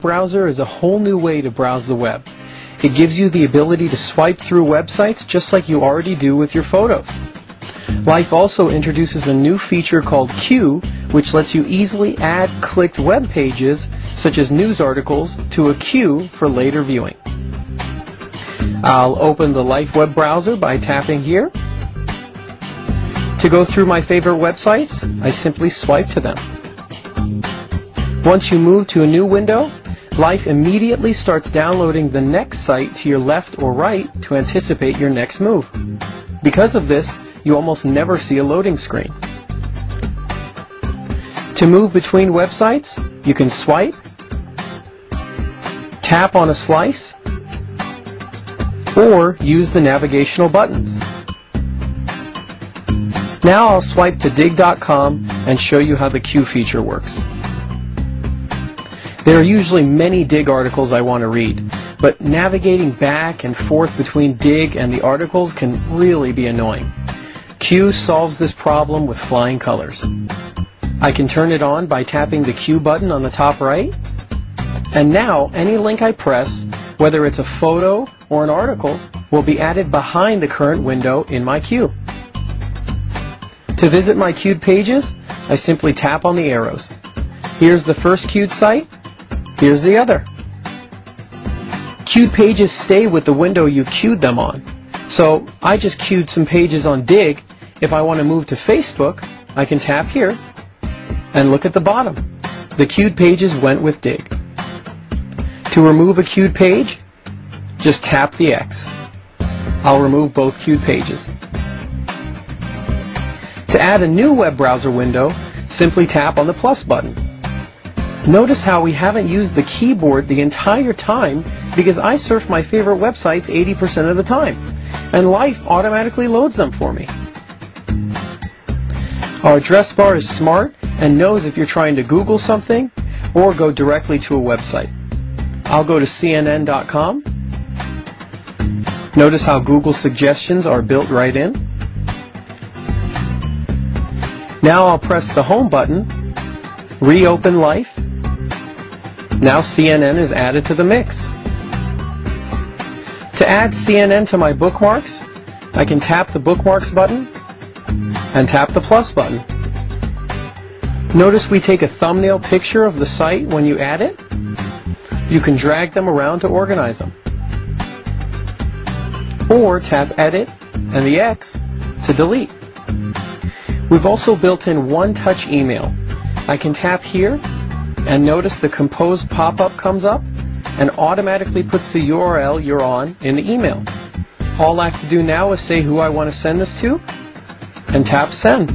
browser is a whole new way to browse the web. It gives you the ability to swipe through websites just like you already do with your photos. Life also introduces a new feature called Queue, which lets you easily add clicked web pages, such as news articles, to a queue for later viewing. I'll open the Life web browser by tapping here. To go through my favorite websites, I simply swipe to them. Once you move to a new window, Life immediately starts downloading the next site to your left or right to anticipate your next move. Because of this, you almost never see a loading screen. To move between websites, you can swipe, tap on a slice, or use the navigational buttons. Now I'll swipe to dig.com and show you how the queue feature works. There are usually many dig articles I want to read, but navigating back and forth between dig and the articles can really be annoying. Queue solves this problem with flying colors. I can turn it on by tapping the Queue button on the top right, and now any link I press, whether it's a photo or an article, will be added behind the current window in my queue. To visit my queued pages, I simply tap on the arrows. Here's the first queued site, here's the other. Queued pages stay with the window you queued them on. So I just queued some pages on Dig. If I want to move to Facebook, I can tap here and look at the bottom. The queued pages went with Dig. To remove a queued page, just tap the X. I'll remove both queued pages. To add a new web browser window, simply tap on the plus button. Notice how we haven't used the keyboard the entire time because I surf my favorite websites 80% of the time, and Life automatically loads them for me. Our address bar is smart and knows if you're trying to Google something or go directly to a website. I'll go to CNN.com. Notice how Google suggestions are built right in. Now I'll press the Home button, reopen Life. Now CNN is added to the mix. To add CNN to my bookmarks, I can tap the Bookmarks button and tap the plus button. Notice we take a thumbnail picture of the site when you add it. You can drag them around to organize them. Or tap Edit and the X to delete. We've also built in one-touch email. I can tap here and notice the Compose pop-up comes up and automatically puts the URL you're on in the email. All I have to do now is say who I want to send this to and tap Send.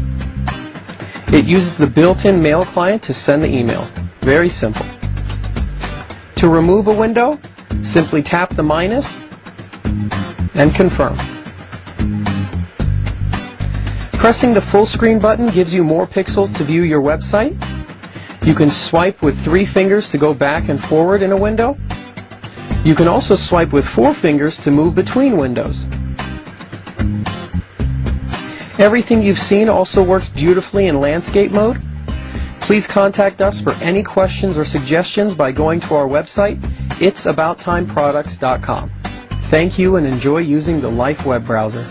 It uses the built-in mail client to send the email. Very simple. To remove a window, simply tap the minus and confirm. Pressing the full screen button gives you more pixels to view your website. You can swipe with 3 fingers to go back and forward in a window. You can also swipe with 4 fingers to move between windows. Everything you've seen also works beautifully in landscape mode. Please contact us for any questions or suggestions by going to our website, itsabouttime.products.com. Thank you and enjoy using the Life web browser.